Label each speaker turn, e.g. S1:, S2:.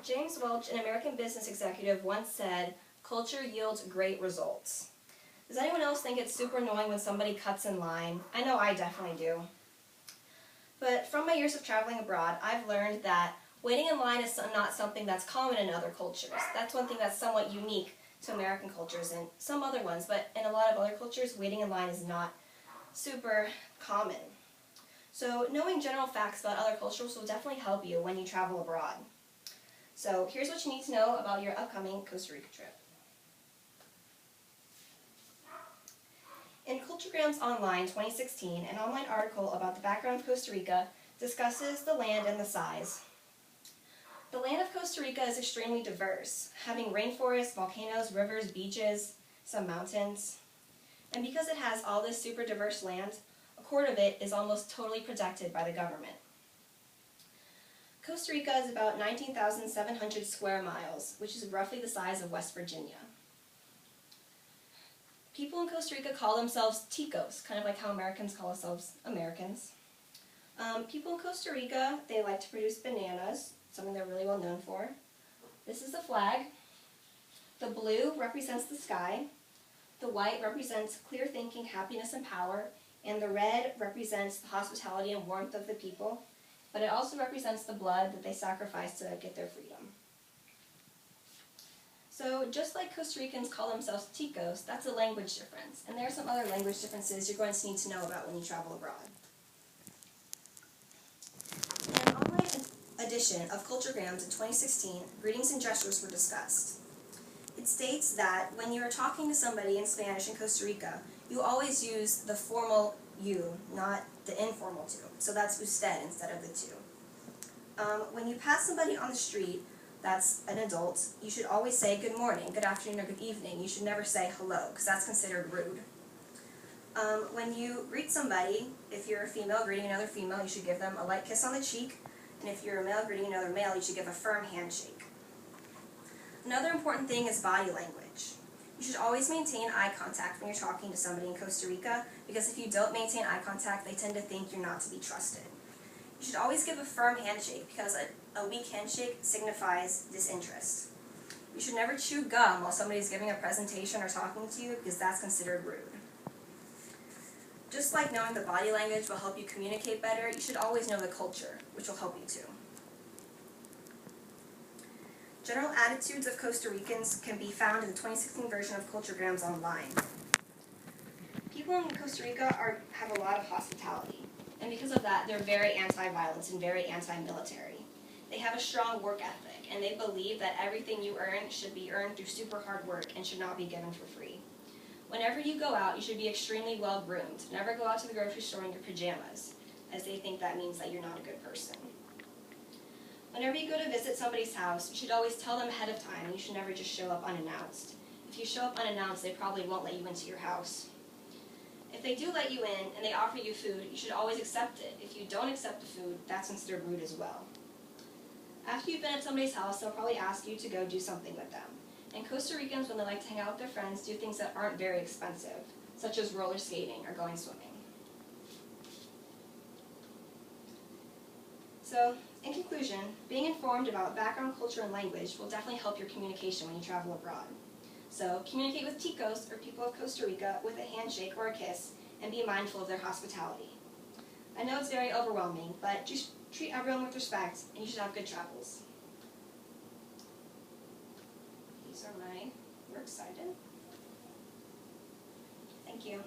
S1: James Welch, an American business executive, once said, "Culture yields great results." Does anyone else think it's super annoying when somebody cuts in line? I know I definitely do. But from my years of traveling abroad, I've learned that waiting in line is not something that's common in other cultures. That's one thing that's somewhat unique to American cultures and some other ones, but in a lot of other cultures, waiting in line is not super common. So knowing general facts about other cultures will definitely help you when you travel abroad. So here's what you need to know about your upcoming Costa Rica trip. In Culturegrams Online 2016, an online article about the background of Costa Rica discusses the land and the size. The land of Costa Rica is extremely diverse, having rainforests, volcanoes, rivers, beaches, some mountains. And because it has all this super diverse land, a quarter of it is almost totally protected by the government. Costa Rica is about 19,700 square miles, which is roughly the size of West Virginia. People in Costa Rica call themselves Ticos, kind of like how Americans call themselves Americans. People in Costa Rica, they like to produce bananas, something they're really well known for. This is the flag. The blue represents the sky. The white represents clear thinking, happiness, and power. And the red represents the hospitality and warmth of the people. But it also represents the blood that they sacrificed to get their freedom. So just like Costa Ricans call themselves Ticos, that's a language difference. And there are some other language differences you're going to need to know about when you travel abroad. In an online edition of Culturegrams in 2016, greetings and gestures were discussed. It states that when you are talking to somebody in Spanish in Costa Rica, you always use the formal you, not the informal tu. So that's usted instead of the tu. When you pass somebody on the street that's an adult, you should always say good morning, good afternoon, or good evening. You should never say hello, because that's considered rude. When you greet somebody, if you're a female greeting another female, you should give them a light kiss on the cheek. And if you're a male greeting another male, you should give a firm handshake. Another important thing is body language. You should always maintain eye contact when you're talking to somebody in Costa Rica, because if you don't maintain eye contact, they tend to think you're not to be trusted. You should always give a firm handshake, because a weak handshake signifies disinterest. You should never chew gum while somebody is giving a presentation or talking to you, because that's considered rude. Just like knowing the body language will help you communicate better, you should always know the culture, which will help you too. General attitudes of Costa Ricans can be found in the 2016 version of Culturegrams Online. People in Costa Rica have a lot of hospitality, and because of that, they're very anti-violence and very anti-military. They have a strong work ethic, and they believe that everything you earn should be earned through super hard work and should not be given for free. Whenever you go out, you should be extremely well groomed. Never go out to the grocery store in your pajamas, as they think that means that you're not a good person. Whenever you go to visit somebody's house, you should always tell them ahead of time, and you should never just show up unannounced. If you show up unannounced, they probably won't let you into your house. If they do let you in and they offer you food, you should always accept it. If you don't accept the food, that's considered rude as well. After you've been at somebody's house, they'll probably ask you to go do something with them. And Costa Ricans, when they like to hang out with their friends, do things that aren't very expensive, such as roller skating or going swimming. So, in conclusion, being informed about background, culture, and language will definitely help your communication when you travel abroad. So, communicate with Ticos, or people of Costa Rica, with a handshake or a kiss, and be mindful of their hospitality. I know it's very overwhelming, but just treat everyone with respect, and you should have good travels. These are my works cited. Thank you.